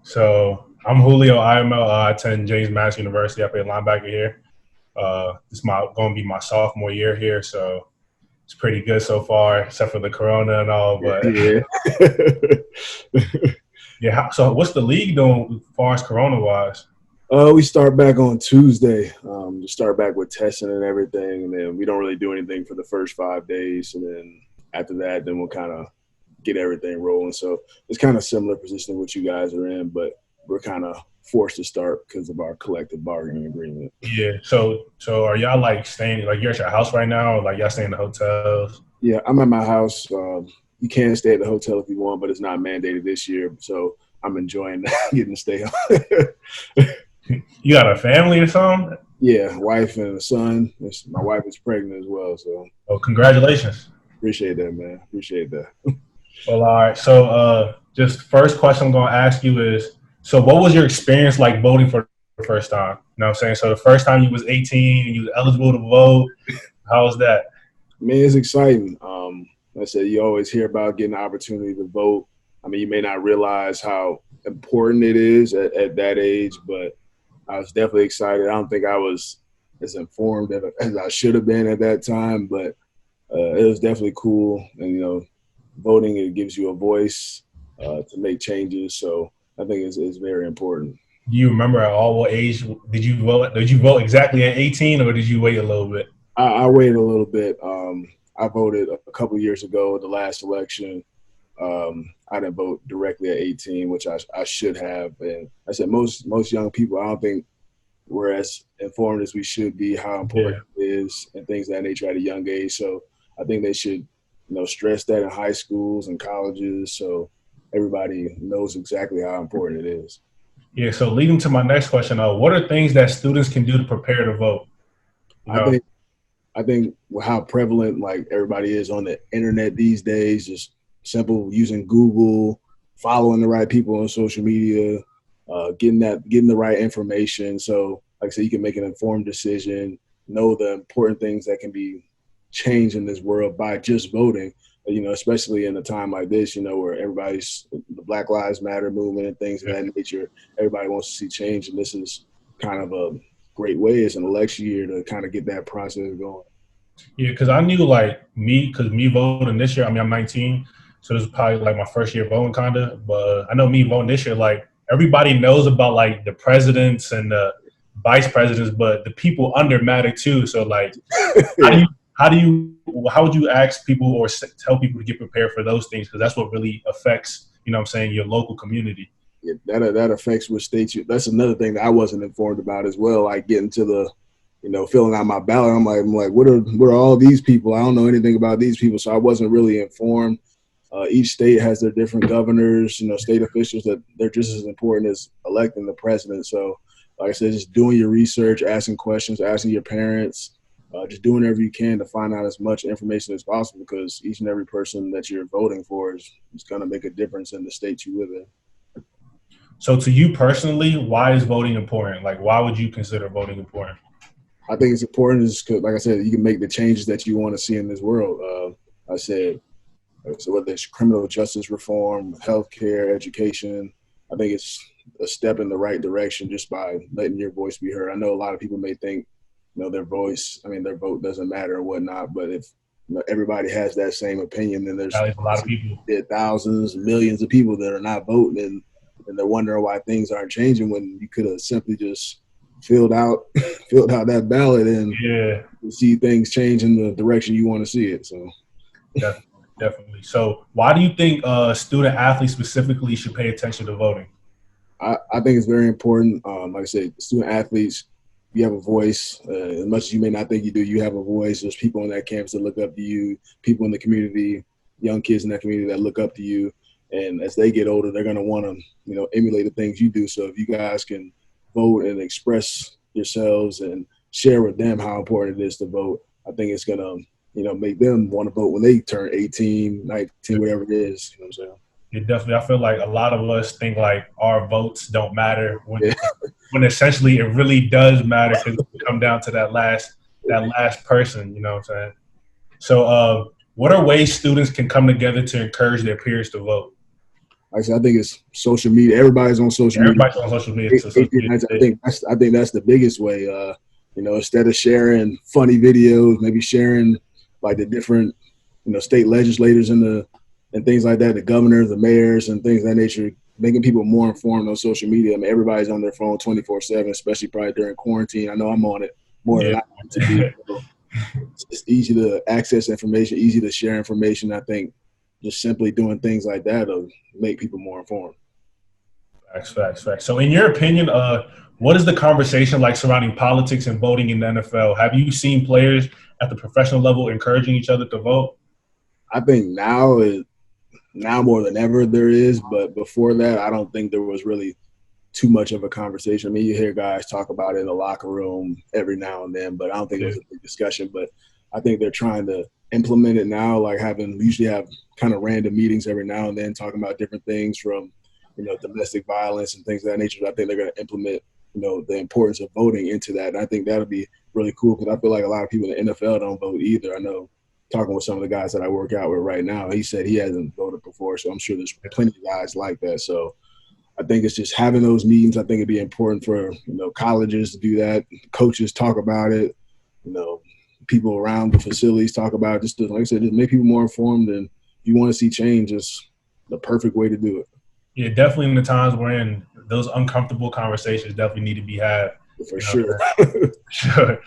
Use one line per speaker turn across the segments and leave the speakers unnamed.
So I'm Julio IML. I attend James Madison University. I play linebacker here. This is going to be my sophomore year here, so it's pretty good so far, except for the corona and all. But
Yeah.
yeah. So what's the league doing as far as corona wise?
We start back on Tuesday. Just start back with testing and everything, and then we don't really do anything for the first 5 days, and then after that, then we'll kind of get everything rolling. So it's kind of similar position to what you guys are in, but we're kind of forced to start because of our collective bargaining agreement.
Yeah. So are y'all like staying like you're at your house right now, or like y'all staying in the hotels?
Yeah, I'm at my house. You can stay at the hotel if you want, but it's not mandated this year. So I'm enjoying getting to stay home.
You got a family or something?
Yeah, wife and a son. My wife is pregnant as well, so
Oh, congratulations.
appreciate that, man. Appreciate that.
Well, all right. So, just first question I'm going to ask you is, so what was your experience like voting for the first time? You know what I'm saying? So the first time you was 18 and you was eligible to vote, how was that?
Man, it's exciting. Like I said, you always hear about getting the opportunity to vote. I mean, you may not realize how important it is at that age, but I was definitely excited. I don't think I was as informed as I should have been at that time, but it was definitely cool. And, voting, it gives you a voice to make changes. So I think it's very important.
Do you remember at all what age did you vote? Did you vote exactly at 18 or did you wait a little bit?
I waited a little bit. I voted a couple of years ago, the last election. I didn't vote directly at 18, which I should have. And I said most young people, I don't think we're as informed as we should be how important it is and things of that nature at a young age. So I think they should, stress that in high schools and colleges so everybody knows exactly how important it is.
Yeah, so leading to my next question, what are things that students can do to prepare to vote?
I think how prevalent like everybody is on the internet these days, just simple using Google, following the right people on social media, getting the right information. So like I said, you can make an informed decision, know the important things that can be changed in this world by just voting. Especially in a time like this, where everybody's the Black Lives Matter movement and things of that nature. Everybody wants to see change, and this is kind of a great way. It's an election year to kind of get that process going.
Yeah, because I knew because me voting this year, I mean, I'm 19, so this is probably like my first year voting kind of, but I know me voting this year, like everybody knows about like the presidents and the vice presidents, but the people under matter too. So like,
Yeah.
how would you ask people or tell people to get prepared for those things? Because that's what really affects, what I'm saying, your local community.
Yeah, that affects what states you. That's another thing that I wasn't informed about as well. Like getting to the, filling out my ballot. I'm like, what are all these people? I don't know anything about these people, so I wasn't really informed. Each state has their different governors, state officials that they're just as important as electing the president. So, like I said, just doing your research, asking questions, asking your parents, just doing whatever you can to find out as much information as possible, because each and every person that you're voting for is going to make a difference in the state you live in.
So to you personally, why is voting important? Like, why would you consider voting important?
I think it's important because, like I said, you can make the changes that you want to see in this world. So whether it's criminal justice reform, healthcare, education, I think it's a step in the right direction just by letting your voice be heard. I know a lot of people may think, their vote doesn't matter or whatnot, but if everybody has that same opinion, then there's
a lot of people,
thousands, millions of people that are not voting, and they're wondering why things aren't changing when you could have simply just filled out that ballot and see things change in the direction you want to see it. So
definitely. So why do you think student athletes specifically should pay attention to voting?
I think it's very important. Like I said, student athletes, you have a voice. As much as you may not think you do, you have a voice. There's people on that campus that look up to you, people in the community, young kids in that community that look up to you. And as they get older, they're going to want to, emulate the things you do. So if you guys can vote and express yourselves and share with them how important it is to vote, I think it's going to, make them want to vote when they turn 18, 19, whatever it is. You know what I'm saying?
It definitely, I feel like a lot of us think like our votes don't matter when essentially it really does matter, because it come down to that last person, you know what I'm saying? So what are ways students can come together to encourage their peers to vote?
like I said, I think it's social media. Everybody's on social media.
Everybody's on social media. So social media
I think that's the biggest way. Instead of sharing funny videos, maybe sharing like the different, state legislators and things like that, the governors, the mayors, and things of that nature, making people more informed on social media. I mean, everybody's on their phone 24/7, especially probably during quarantine. I know I'm on it more than I want to be. So it's easy to access information, easy to share information. I think just simply doing things like that will make people more informed.
Facts. So in your opinion, what is the conversation like surrounding politics and voting in the NFL? Have you seen players at the professional level encouraging each other to vote?
I think now more than ever there is, but before that, I don't think there was really too much of a conversation. I mean, you hear guys talk about it in the locker room every now and then, but I don't think it was a big discussion. But I think they're trying to implement it now, like usually have kind of random meetings every now and then talking about different things from, domestic violence and things of that nature. I think they're going to implement, the importance of voting into that. And I think that'll be really cool because I feel like a lot of people in the NFL don't vote either. I know talking with some of the guys that I work out with right now, he said he hasn't voted before. So I'm sure there's plenty of guys like that. So I think it's just having those meetings. I think it'd be important for, colleges to do that. Coaches talk about it, people around the facilities talk about it. Just to, like I said, just make people more informed. And if you want to see change, it's the perfect way to do it.
Yeah, definitely in the times we're in, those uncomfortable conversations definitely need to be had.
For sure.
Sure.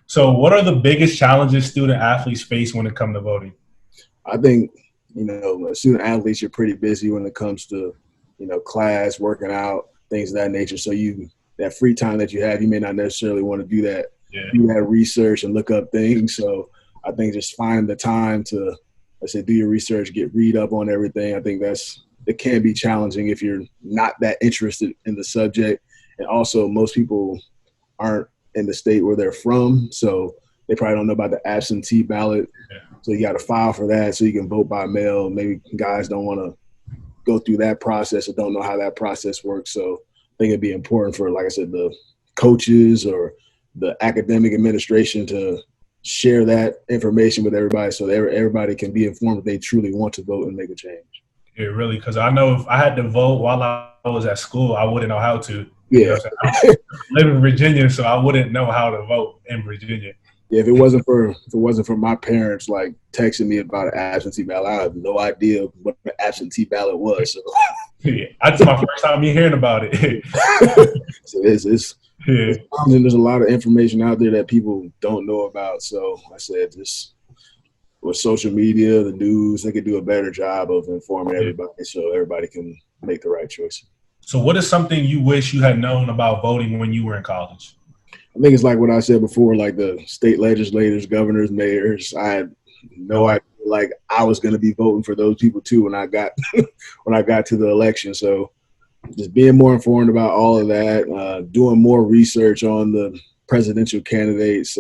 So what are the biggest challenges student athletes face when it comes to voting?
I think, student athletes, you're pretty busy when it comes to, class, working out, things of that nature. So that free time that you have, you may not necessarily want to do that.
Yeah.
Do that research and look up things. So I think just find the time to, do your research, read up on everything. I think it can be challenging if you're not that interested in the subject. And also most people aren't in the state where they're from, so they probably don't know about the absentee ballot.
Yeah.
So you got to file for that so you can vote by mail. Maybe guys don't want to go through that process or don't know how that process works. So I think it'd be important for, like I said, the coaches or the academic administration to share that information with everybody so that everybody can be informed if they truly want to vote and make a change.
Yeah, really, because I know if I had to vote while I was at school, I wouldn't know how to.
Yeah.
I live in Virginia, so I wouldn't know how to vote in Virginia.
Yeah, if it wasn't for my parents like texting me about an absentee ballot, I have no idea what an absentee ballot was. So.
Yeah, that's my first time hearing about it.
So it's there's a lot of information out there that people don't know about. So I said, just with social media, the news, they could do a better job of informing everybody so everybody can make the right choice.
So what is something you wish you had known about voting when you were in college?
I think it's like what I said before, like the state legislators, governors, mayors. I had no idea, like I was going to be voting for those people too when I got to the election. So just being more informed about all of that, doing more research on the presidential candidates,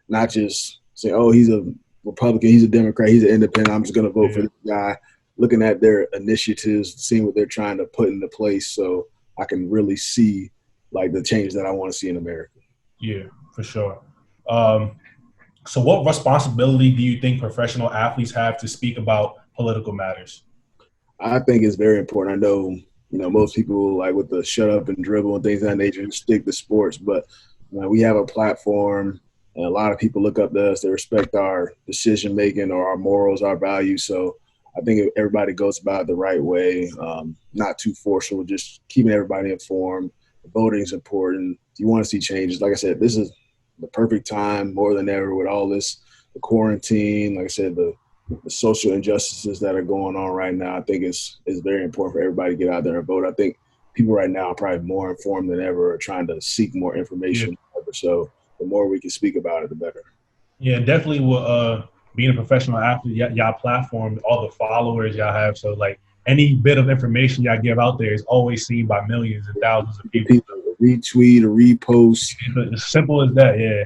not just saying, oh, he's a Republican, he's a Democrat, he's an independent, I'm just going to vote for this guy. Looking at their initiatives, seeing what they're trying to put into place so I can really see like the change that I want to see in America.
Yeah, for sure. So what responsibility do you think professional athletes have to speak about political matters?
I think it's very important. I know, most people like with the shut up and dribble and things of that nature stick to sports, but we have a platform and a lot of people look up to us. They respect our decision making or our morals, our values. So I think if everybody goes about it the right way, not too forceful, just keeping everybody informed. Voting is important. If you want to see changes, like I said, this is the perfect time more than ever with all this, the quarantine, like I said, the social injustices that are going on right now. I think it's very important for everybody to get out there and vote. I think people right now are probably more informed than ever, are trying to seek more information. Yeah. So the more we can speak about it, the better.
Yeah, definitely. Being a professional athlete, y'all platform, all the followers y'all have. So like any bit of information y'all give out there is always seen by millions and thousands of people.
Retweet or repost.
As simple as that, yeah.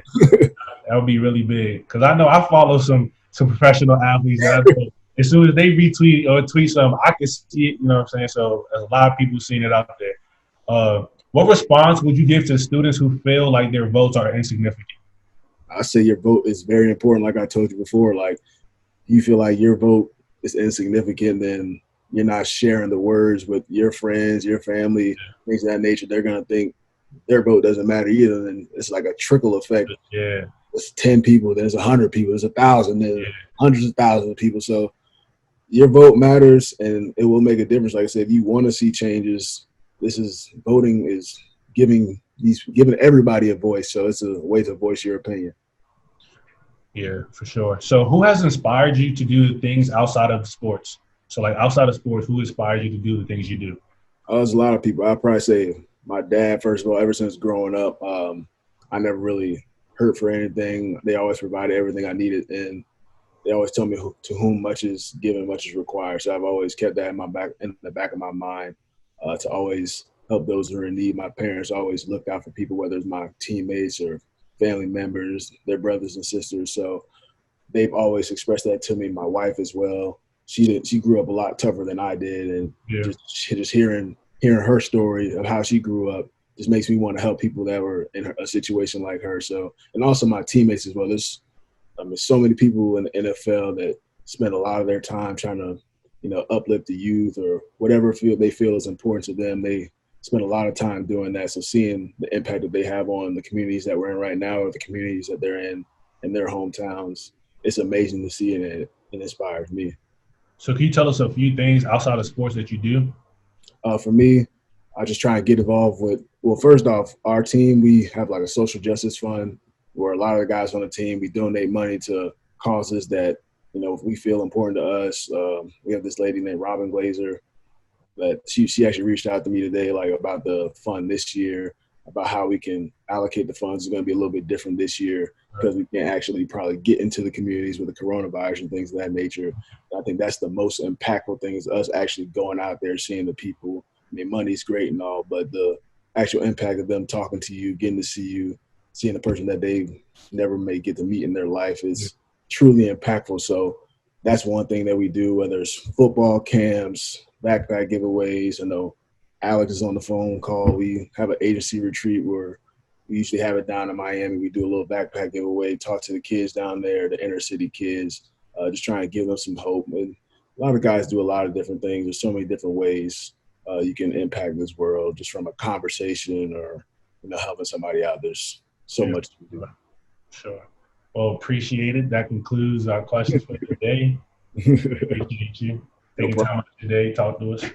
That would be really big. Because I know I follow some professional athletes. And as soon as they retweet or tweet something, I can see it, you know what I'm saying? So there's a lot of people seeing it out there. What response would you give to students who feel like their votes are insignificant?
I say your vote is very important. Like I told you before, like you feel like your vote is insignificant, then you're not sharing the words with your friends, your family, things of that nature, they're gonna think their vote doesn't matter either. And it's like a trickle effect.
Yeah.
It's 10 people, there's 100 people, there's 1,000, there's hundreds of thousands of people. So your vote matters, and it will make a difference. Like I said, if you want to see changes, voting is giving everybody a voice. So it's a way to voice your opinion.
Yeah, for sure. So who has inspired you to do things outside of sports? So like outside of sports, who inspired you to do the things you do?
There's a lot of people. I'd probably say my dad, first of all. Ever since growing up, I never really hurt for anything. They always provided everything I needed, and they always tell me to whom much is given, much is required. So I've always kept that in the back of my mind, to always help those who are in need. My parents always looked out for people, whether it's my teammates or family members, their brothers and sisters. So they've always expressed that to me. My wife as well. She grew up a lot tougher than I did, and just hearing her story of how she grew up just makes me want to help people that were in a situation like her. So, and also my teammates as well. There's so many people in the NFL that spend a lot of their time trying to, uplift the youth or whatever field they feel is important to them. They spend a lot of time doing that. So seeing the impact that they have on the communities that we're in right now, or the communities that they're in their hometowns, it's amazing to see, and it inspires me.
So can you tell us a few things outside of sports that you do?
For me, I just try and get involved with, well, first off, our team, we have like a social justice fund where a lot of the guys on the team, we donate money to causes that, we feel important to us. We have this lady named Robin Glazer that she actually reached out to me today, like about the fund this year, about how we can allocate the funds. It's going to be a little bit different this year because we can't actually probably get into the communities with the coronavirus and things of that nature. I think that's the most impactful thing, is us actually going out there, seeing the people. I mean, money's great and all, but the actual impact of them talking to you, getting to see you, seeing the person that they never may get to meet in their life is truly impactful. So that's one thing that we do, whether it's football camps, backpack giveaways. I know Alex is on the phone call. We have an agency retreat where we usually have it down in Miami. We do a little backpack giveaway, talk to the kids down there, the inner city kids, just trying to give them some hope. And a lot of guys do a lot of different things. There's so many different ways you can impact this world, just from a conversation or, helping somebody out. There's so much to do.
Sure. Well, appreciate it. That concludes our questions for today. Appreciate you taking time out today, talk to us.